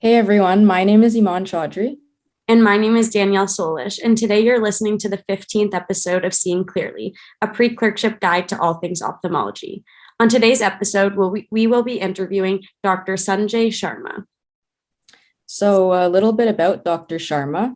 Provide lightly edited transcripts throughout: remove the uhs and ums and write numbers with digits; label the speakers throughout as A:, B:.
A: Hey everyone, my name is Emaan Chaudry.
B: And my name is Danielle Solish, and today you're listening to the 15th episode of Seeing Clearly, a pre-clerkship guide to all things ophthalmology. On today's episode, we will be interviewing Dr. Sanjay Sharma.
A: So a little bit about Dr. Sharma.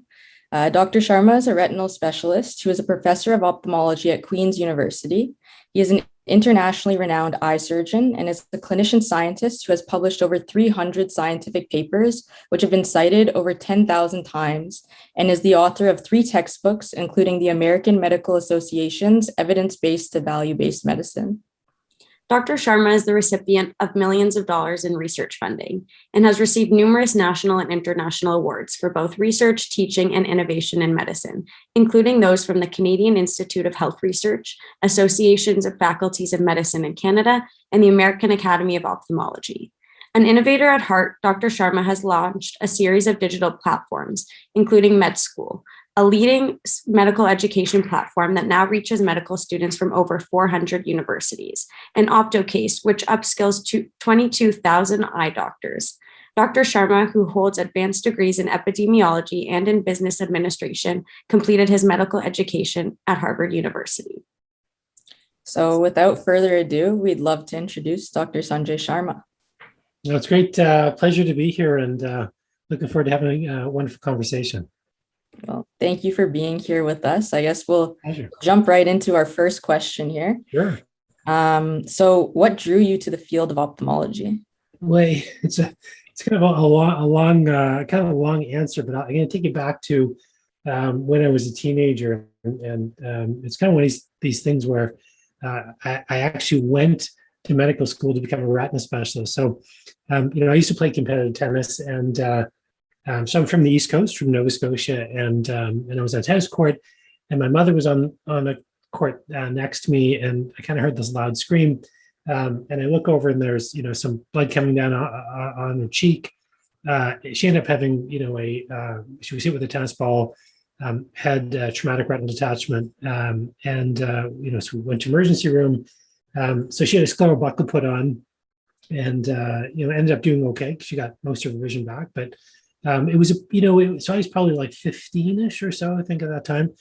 A: Dr. Sharma is a retinal specialist who is a professor of ophthalmology at Queen's University. He is an internationally renowned eye surgeon and is a clinician scientist who has published over 300 scientific papers, which have been cited over 10,000 times, and is the author of 3 textbooks, including the American Medical Association's Evidence-Based to Value-Based Medicine.
B: Dr. Sharma is the recipient of millions of dollars in research funding and has received numerous national and international awards for both research, teaching, and innovation in medicine, including those from the Canadian Institute of Health Research, Associations of Faculties of Medicine in Canada, and the American Academy of Ophthalmology. An innovator at heart, Dr. Sharma has launched a series of digital platforms, including MEDSKL, a leading medical education platform that now reaches medical students from over 400 universities, and Optocase, which upskills 22,000 eye doctors. Dr. Sharma, who holds advanced degrees in epidemiology and in business administration, completed his medical education at Harvard University.
A: So without further ado, we'd love to introduce Dr. Sanjay Sharma.
C: No, it's great. Pleasure to be here and looking forward to having a wonderful conversation.
A: Well, thank you for being here with us. I guess we'll jump right into our first question here.
C: Sure.
A: So what drew you to the field of ophthalmology?
C: Well, it's kind of a long answer, but I'm going to take you back to when I was a teenager, and it's kind of one of these things where I actually went to medical school to become a retina specialist. So, I used to play competitive tennis, and so I'm from the East Coast, from Nova Scotia, and I was on a tennis court, and my mother was on a court next to me, and I kind of heard this loud scream, and I look over, and there's some blood coming down on her cheek. She ended up having she was hit with a tennis ball, had traumatic retinal detachment, so we went to emergency room. So she had a scleral buckle put on, and ended up doing okay because she got most of her vision back, but. It was, so I was probably like 15-ish or so, I think, at that time.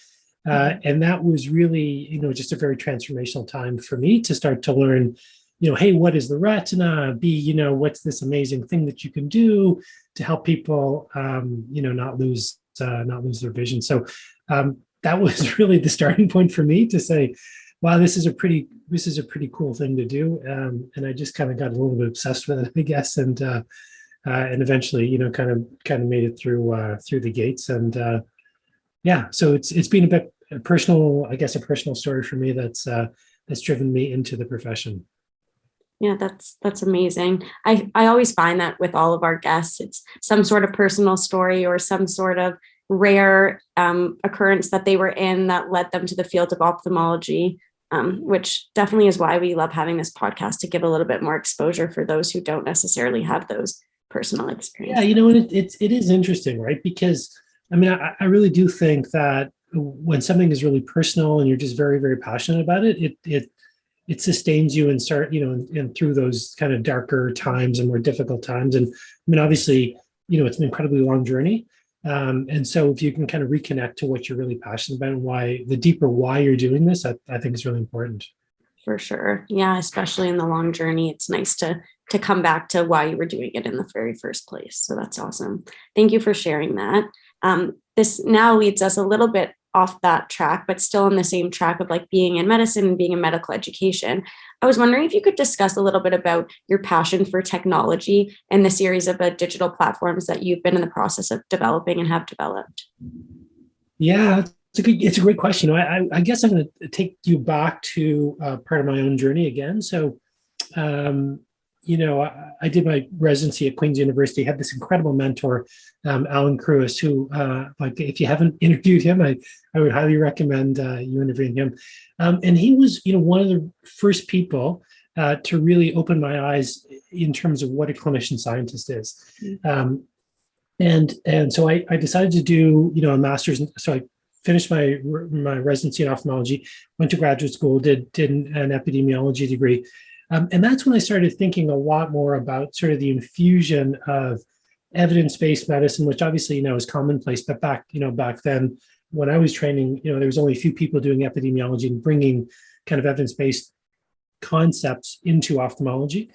C: And that was really, just a very transformational time for me to start to learn, hey, what is the retina? B, what's this amazing thing that you can do to help people, not lose their vision. So that was really the starting point for me to say, wow, this is a pretty cool thing to do. And I just kind of got a little bit obsessed with it, I guess. And eventually, kind of made it through the gates, and so it's been a bit personal, I guess, a personal story for me that's driven me into the profession.
B: Yeah, that's amazing. I always find that with all of our guests, it's some sort of personal story or some sort of rare occurrence that they were in that led them to the field of ophthalmology. Which definitely is why we love having this podcast, to give a little bit more exposure for those who don't necessarily have those personal experience.
C: Yeah, and it is interesting, right? Because I really do think that when something is really personal and you're just very, very passionate about it, it sustains you and and through those kind of darker times and more difficult times. And obviously, it's an incredibly long journey. And so if you can kind of reconnect to what you're really passionate about and why you're doing this, I think is really important.
B: For sure. Yeah, especially in the long journey, it's nice to come back to why you were doing it in the very first place. So that's awesome. Thank you for sharing that. This now leads us a little bit off that track, but still on the same track of like being in medicine and being in medical education. I was wondering if you could discuss a little bit about your passion for technology and the series of digital platforms that you've been in the process of developing and have developed.
C: Yeah, it's a great question. I guess I'm going to take you back to part of my own journey again. So, I did my residency at Queen's University, had this incredible mentor, Alan Crewis, who, if you haven't interviewed him, I would highly recommend you interviewing him. And he was, one of the first people to really open my eyes in terms of what a clinician-scientist is. And so I decided to do, a master's. So I finished my residency in ophthalmology, went to graduate school, did an epidemiology degree. And that's when I started thinking a lot more about sort of the infusion of evidence-based medicine, which obviously is commonplace, but back then when I was training, there was only a few people doing epidemiology and bringing kind of evidence-based concepts into ophthalmology.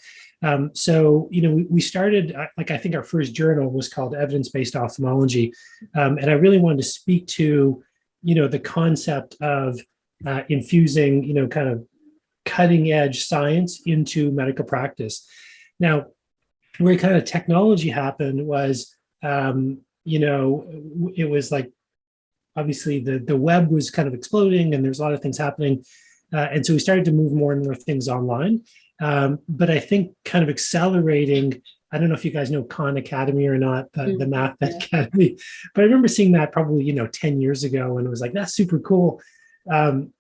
C: So we started, I think our first journal was called Evidence-Based Ophthalmology, and I really wanted to speak to the concept of infusing kind of cutting edge science into medical practice. Now, where kind of technology happened was, it was like, obviously the web was kind of exploding and there's a lot of things happening. And so we started to move more and more things online. But I think kind of accelerating, I don't know if you guys know Khan Academy or not, the Math Academy, but I remember seeing that probably, 10 years ago, and it was like, that's super cool. And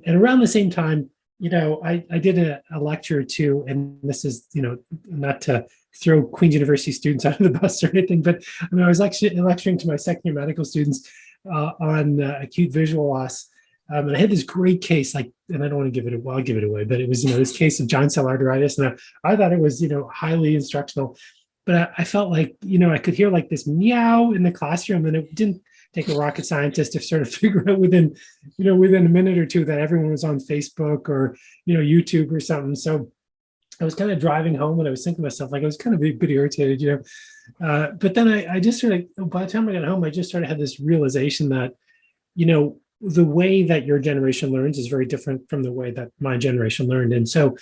C: around the same time, I did a lecture too, and this is, not to throw Queen's University students out of the bus or anything, but I was actually lecturing to my second year medical students on acute visual loss. And I had this great case, and I don't want to give it away, well, I'll give it away, but it was, this case of giant cell arteritis. And I thought it was, highly instructional, but I felt like, I could hear like this meow in the classroom, and it didn't take a rocket scientist to sort of figure out within a minute or two that everyone was on Facebook or, YouTube or something. So I was kind of driving home and I was thinking to myself, I was kind of a bit irritated, but then I just sort of, by the time I got home, I just sort of had this realization that, the way that your generation learns is very different from the way that my generation learned. And so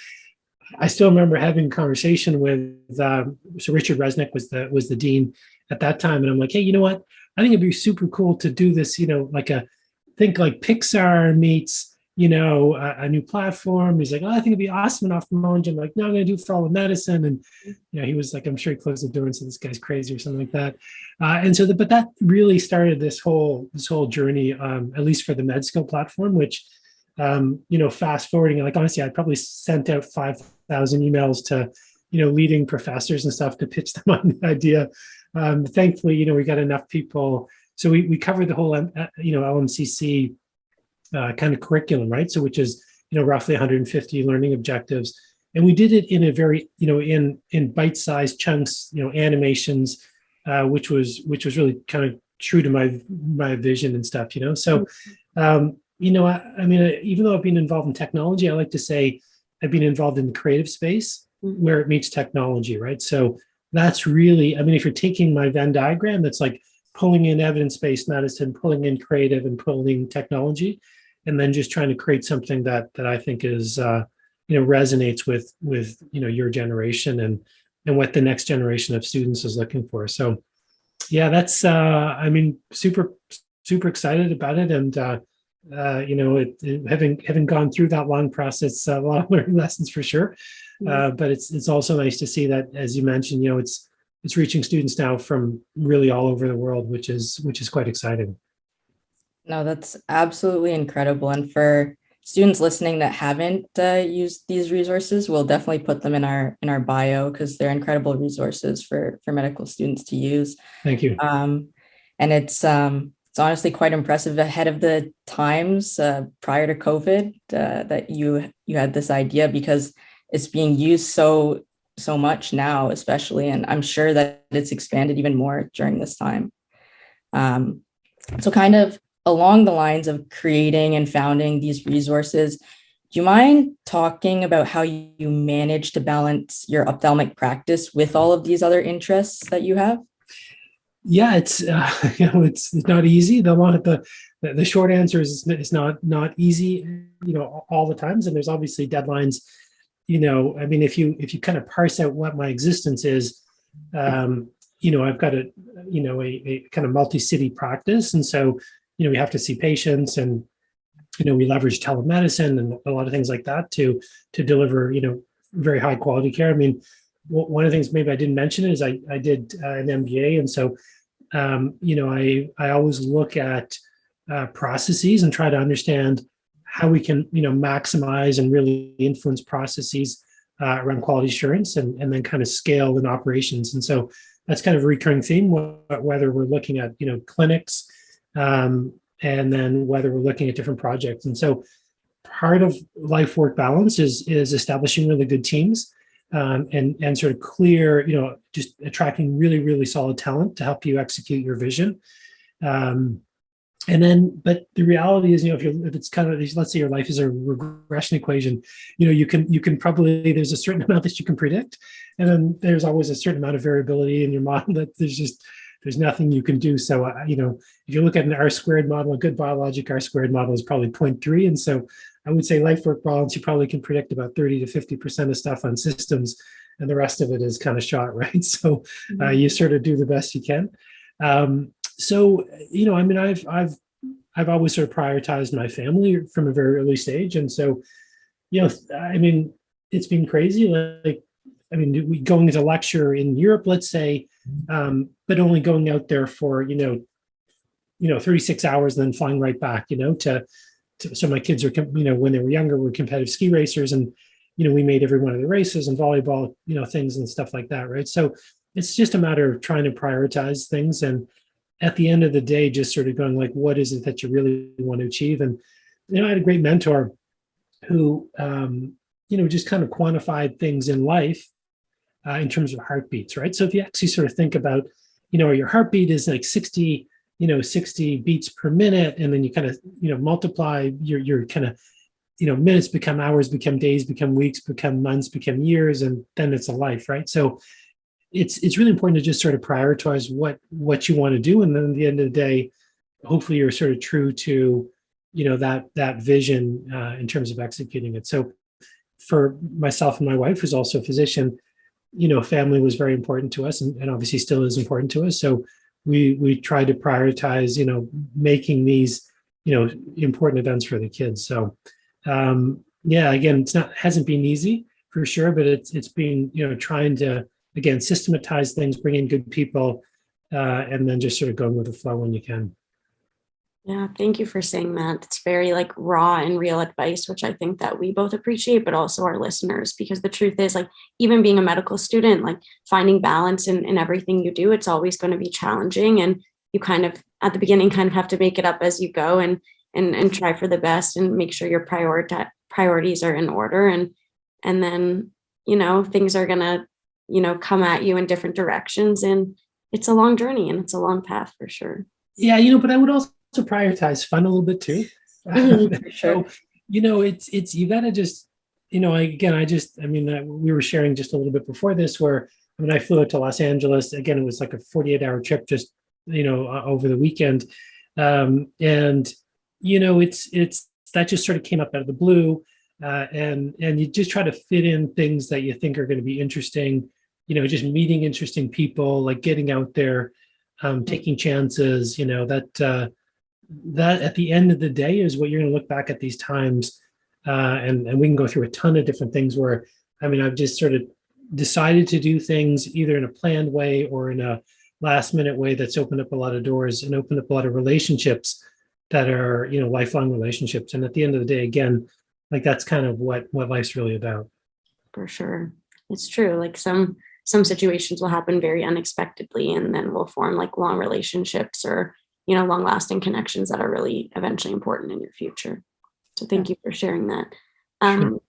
C: I still remember having a conversation with, so Richard Resnick was the dean at that time. And I'm like, hey, you know what? I think it'd be super cool to do this, like Pixar meets, a new platform. He's like, oh, I think it'd be awesome in ophthalmology. I'm like, no, I'm going to do it for all of medicine. And, he was like, I'm sure he closed the door and said, this guy's crazy or something like that. And so, but that really started this whole journey, at least for the MEDSKL platform, which, fast forwarding, honestly, I probably sent out 5,000 emails to, leading professors and stuff to pitch them on the idea. Thankfully, we got enough people. So we covered the whole, LMCC kind of curriculum, right? So which is, roughly 150 learning objectives. And we did it in a very, in bite-sized chunks, animations, which was really kind of true to my vision and stuff, So, even though I've been involved in technology, I like to say I've been involved in the creative space where it meets technology, right? So that's really, if you're taking my Venn diagram, that's like pulling in evidence-based medicine, pulling in creative and pulling technology, and then just trying to create something that I think is, resonates with your generation and what the next generation of students is looking for. So yeah, that's, super, super excited about it. And, having gone through that long process, a lot of learning lessons for sure. But it's also nice to see that, as you mentioned, it's reaching students now from really all over the world, which is quite exciting.
A: No, that's absolutely incredible. And for students listening that haven't used these resources, we'll definitely put them in our bio because they're incredible resources for medical students to use.
C: Thank you.
A: And it's honestly quite impressive ahead of the times prior to COVID that you had this idea, because it's being used so much now, especially, and I'm sure that it's expanded even more during this time. So kind of along the lines of creating and founding these resources, do you mind talking about how you manage to balance your ophthalmic practice with all of these other interests that you have?
C: Yeah, it's it's not easy. The short answer is it's not easy, all the times, and there's obviously deadlines. If you kind of parse out what my existence is, I've got a kind of multi-city practice, and so we have to see patients, and we leverage telemedicine and a lot of things like that to deliver very high quality care. One of the things maybe I didn't mention is I did an MBA, and so I always look at processes and try to understand how we can maximize and really influence processes around quality assurance, and then kind of scale in operations. And so that's kind of a recurring theme, whether we're looking at clinics, and then whether we're looking at different projects. And so part of life work balance is establishing really good teams. and sort of clear, just attracting really, really solid talent to help you execute your vision. But the reality is, if it's kind of, let's say your life is a regression equation, you can probably, there's a certain amount that you can predict, and then there's always a certain amount of variability in your model that there's nothing you can do. So, if you look at an R-squared model, a good biologic R-squared model is probably 0.3. And so I would say life-work balance, you probably can predict about 30 to 50% of stuff on systems, and the rest of it is kind of shot, right? So you sort of do the best you can. I've always sort of prioritized my family from a very early stage. And so, it's been crazy. We going to lecture in Europe, let's say, but only going out there for, 36 hours, then flying right back, so my kids are, when they were younger, were competitive ski racers, and, we made every one of the races and volleyball, things and stuff like that. Right. So it's just a matter of trying to prioritize things. And at the end of the day, just sort of going like, what is it that you really want to achieve? And, I had a great mentor who, just kind of quantified things in life in terms of heartbeats, right? So if you actually sort of think about, your heartbeat is like 60 beats per minute, and then you kind of, multiply your kind of, minutes become hours, become days, become weeks, become months, become years, and then it's a life, right? So it's really important to just sort of prioritize what you want to do, and then at the end of the day, hopefully you're sort of true to, that vision in terms of executing it. So for myself and my wife, who's also a physician, family was very important to us, and obviously still is important to us. So we try to prioritize, making these, important events for the kids. So again, hasn't been easy for sure, but it's been, trying to, again, systematize things, bring in good people, and then just sort of going with the flow when you can.
B: Yeah, thank you for saying that. It's very raw and real advice, which I think that we both appreciate, but also our listeners, because the truth is even being a medical student, finding balance in everything you do, it's always going to be challenging. And you kind of, at the beginning, kind of have to make it up as you go and try for the best and make sure your priorities are in order. And then, things are going to, come at you in different directions, and it's a long journey and it's a long path for sure.
C: Yeah. But I would also prioritize fun a little bit too.
A: Sure.
C: So, it's, you got to just, we were sharing just a little bit before this where, I flew out to Los Angeles. Again, it was like a 48-hour trip just, over the weekend. It's that just sort of came up out of the blue. And you just try to fit in things that you think are going to be interesting, just meeting interesting people, getting out there, taking chances, that at the end of the day is what you're going to look back at these times. And we can go through a ton of different things where, I've just sort of decided to do things either in a planned way or in a last minute way that's opened up a lot of doors and opened up a lot of relationships that are, lifelong relationships. And at the end of the day, again, that's kind of what life's really about.
B: For sure. It's true. Some situations will happen very unexpectedly, and then we'll form long relationships or, long lasting connections that are really eventually important in your future. So thank you for sharing that.
C: Sure.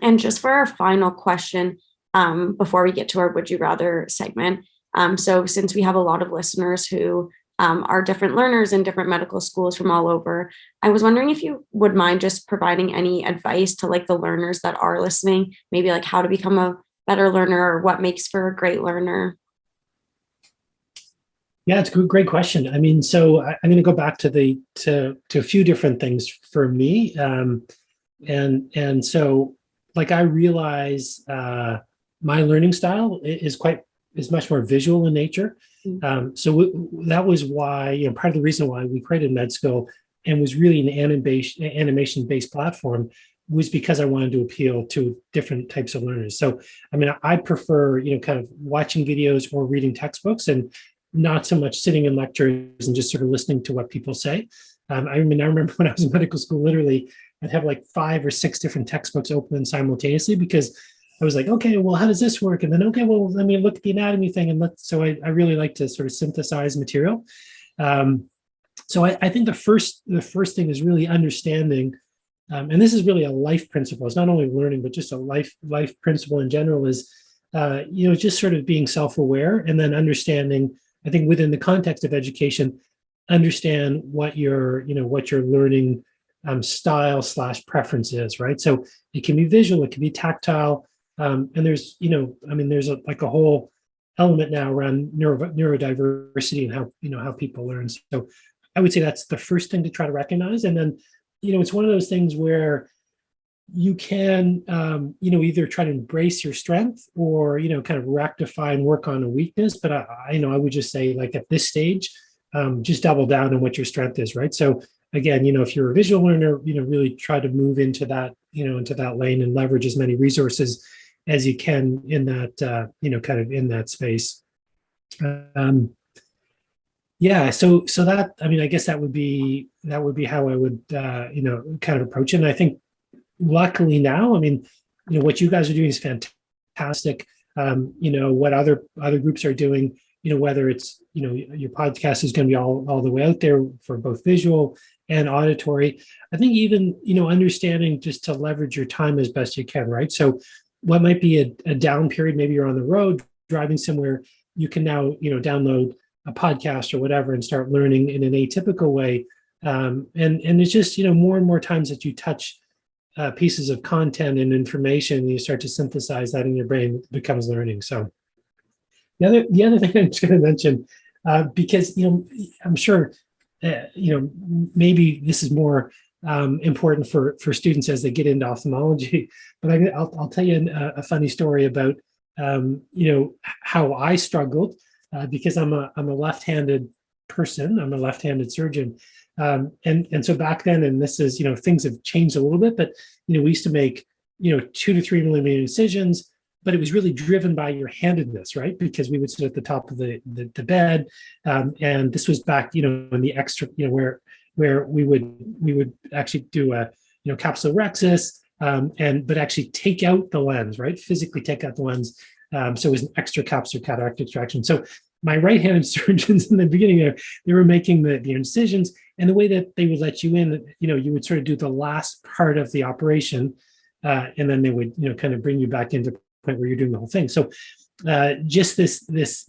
B: And just for our final question, before we get to our Would You Rather segment. So since we have a lot of listeners who are different learners in different medical schools from all over, I was wondering if you would mind just providing any advice to the learners that are listening, maybe how to become a better learner or what makes for a great learner.
C: Yeah, it's a great question. So I'm going to go back to a few different things for me. And so I realize my learning style is much more visual in nature. So that was why, part of the reason why we created MEDSKL and was really an animation-based platform was because I wanted to appeal to different types of learners. So, I prefer, kind of watching videos or reading textbooks and not so much sitting in lectures and just sort of listening to what people say. I remember when I was in medical school, literally, I'd have 5 or 6 different textbooks open simultaneously because I was okay, well, how does this work? And then, okay, well, let me look at the anatomy thing. And so I really like to sort of synthesize material. So I think the first thing is really understanding and this is really a life principle. It's not only learning, but just a life principle in general is, just sort of being self-aware and then understanding, I think within the context of education, understand what your learning style / preference is, right? So it can be visual, it can be tactile, and there's, there's a whole element now around neurodiversity and how people learn. So I would say that's the first thing to try to recognize. And then, it's one of those things where you can, either try to embrace your strength or, kind of rectify and work on a weakness. But I would just say, like, at this stage, just double down on what your strength is, right? So again, if you're a visual learner, really try to move into that lane and leverage as many resources as you can in that, kind of in that space. So that, I guess that would be how I would, kind of approach it. And I think luckily now, what you guys are doing is fantastic. What other groups are doing, whether it's, your podcast is going to be all the way out there for both visual and auditory. I think even, understanding just to leverage your time as best you can, right? So what might be a down period, maybe you're on the road driving somewhere, you can now, download a podcast or whatever and start learning in an atypical way. And it's just, more and more times that you touch pieces of content and information, and you start to synthesize that in your brain, it becomes learning. So the other thing I'm just going to mention, because, I'm sure, maybe this is more important for students as they get into ophthalmology, but I'll tell you a funny story about, how I struggled, because I'm a left-handed person. I'm a left-handed surgeon. And so back then, and this is, things have changed a little bit, but, we used to make, 2 to 3 millimeter incisions, but it was really driven by your handedness, right? Because we would sit at the top of the bed. And this was back, in the extra, where we would actually do a, capsulorhexis, but actually take out the lens, right? Physically take out the lens. So it was an extra capsular cataract extraction. So my right-handed surgeons in the beginning, they were making the incisions, and the way that they would let you in, you would sort of do the last part of the operation, and then they would, kind of bring you back into the point where you're doing the whole thing. So just this,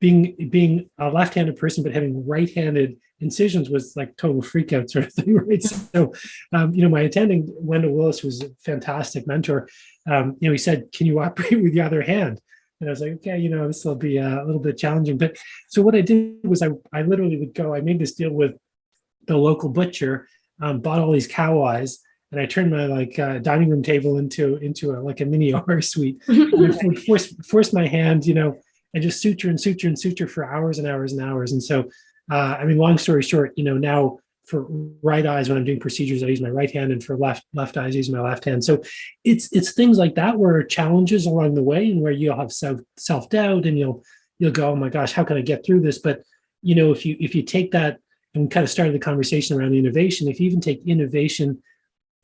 C: being a left-handed person but having right-handed incisions was like total freak out sort of thing, right? So, my attending, Wendell Willis, was a fantastic mentor. He said, "Can you operate with the other hand?" And I was like, "Okay, this will be a little bit challenging." But so what I did was I literally would go. I made this deal with the local butcher, bought all these cow eyes, and I turned my dining room table into a mini OR suite. And I would force my hand, and just suture and suture and suture for hours and hours and hours. And so, long story short, now for right eyes, when I'm doing procedures, I use my right hand, and for left eyes, I use my left hand. So it's things like that where challenges along the way, and where you'll have self-doubt, and you'll go, "Oh my gosh, how can I get through this?" But if you take that, and we kind of started the conversation around innovation, if you even take innovation,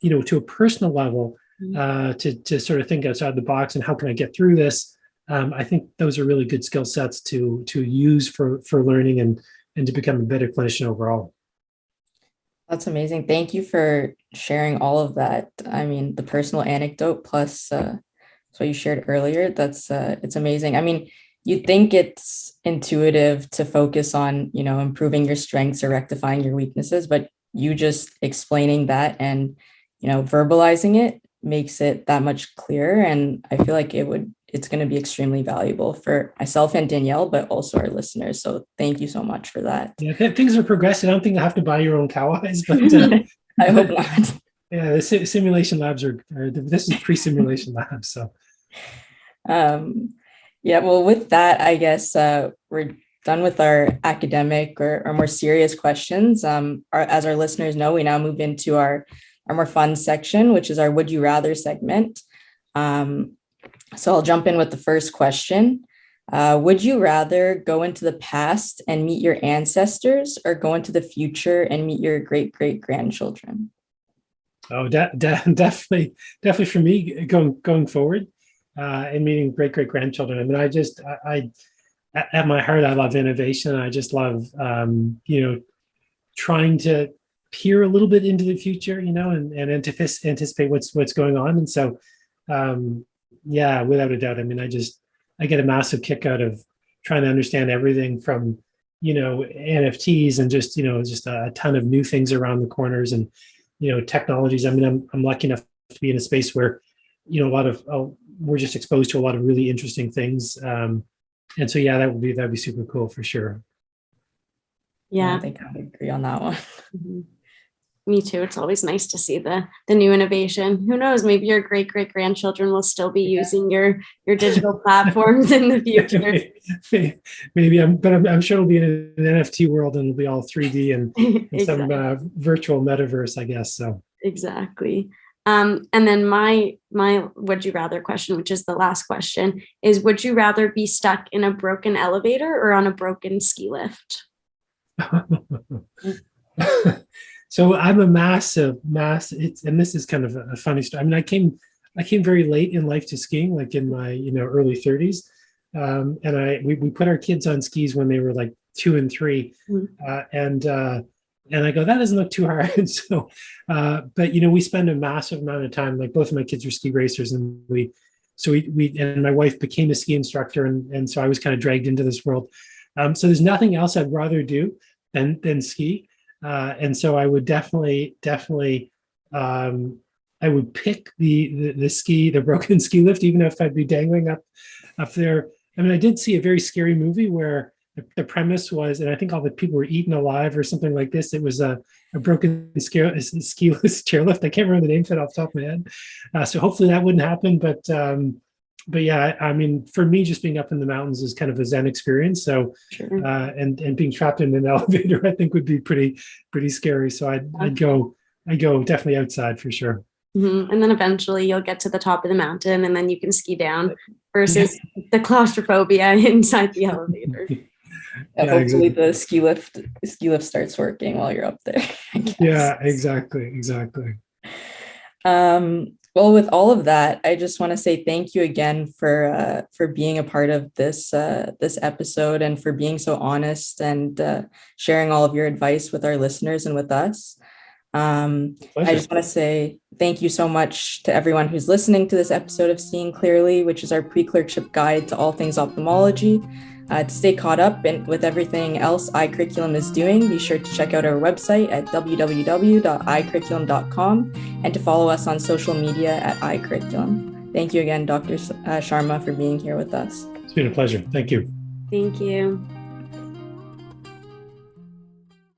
C: to a personal level, to sort of think outside the box and how can I get through this, I think those are really good skill sets to use for learning and to become a better clinician overall.
A: That's amazing. Thank you for sharing all of that. The personal anecdote plus what you shared earlier, it's amazing. You'd think it's intuitive to focus on, improving your strengths or rectifying your weaknesses, but you just explaining that and, verbalizing it makes it that much clearer. And I feel like it's going to be extremely valuable for myself and Danielle, but also our listeners. So thank you so much for that.
C: Yeah, things are progressing. I don't think you have to buy your own cow eyes, but
A: I hope not.
C: Yeah, the simulation labs this is pre-simulation labs. So,
A: well, with that, I guess we're done with our academic or more serious questions. As our listeners know, we now move into our more fun section, which is our Would You Rather segment. So I'll jump in with the first question. Would you rather go into the past and meet your ancestors, or go into the future and meet your great-great-grandchildren?
C: Oh, definitely for me, going forward and meeting great-great-grandchildren. I at my heart, I love innovation. I just love, trying to peer a little bit into the future, and anticipate what's going on. And so, yeah, without a doubt. I mean, I get a massive kick out of trying to understand everything from, NFTs and just a ton of new things around the corners and, technologies. I mean, I'm lucky enough to be in a space where, we're just exposed to a lot of really interesting things. And so, yeah, that'd be super cool for sure.
B: Yeah,
A: I think I would agree on that one.
B: Mm-hmm. Me too. It's always nice to see the new innovation. Who knows? Maybe your great grandchildren will still be using your digital platforms in the future.
C: Maybe, I'm sure it'll be in an NFT world and it'll be all 3D and
B: Exactly.
C: some virtual metaverse, I guess. So
B: exactly. And then my would you rather question, which is the last question, is would you rather be stuck in a broken elevator or on a broken ski lift?
C: So I'm a massive, and this is kind of a funny story. I mean, I came very late in life to skiing, like in my early 30s, and we put our kids on skis when they were like 2 and 3, and I go, that doesn't look too hard. And so, but we spend a massive amount of time. Like both of my kids are ski racers, and we and my wife became a ski instructor, and so I was kind of dragged into this world. So there's nothing else I'd rather do than ski. And so I would definitely, I would pick the broken ski lift, even if I'd be dangling up there. I mean, I did see a very scary movie where the premise was, and I think all the people were eaten alive or something like this. It was a broken skiless chairlift. I can't remember the name of it off the top of my head. So hopefully that wouldn't happen. But yeah, I mean, for me, just being up in the mountains is kind of a Zen experience. So,
B: Sure.
C: And being trapped in an elevator, I think would be pretty scary. So I'd go definitely outside for sure.
B: Mm-hmm. And then eventually you'll get to the top of the mountain, and then you can ski down versus the claustrophobia inside the elevator.
A: Hopefully exactly. The ski lift starts working while you're up there.
C: Yeah, exactly.
A: Well, with all of that, I just want to say thank you again for being a part of this episode and for being so honest and sharing all of your advice with our listeners and with us. I just want to say thank you so much to everyone who's listening to this episode of Seeing Clearly, which is our pre-clerkship guide to all things ophthalmology. To stay caught up with everything else iCurriculum is doing, be sure to check out our website at www.icurriculum.com and to follow us on social media at iCurriculum. Thank you again, Dr. Sharma, for being here with us.
C: It's been a pleasure. Thank you.
B: Thank you.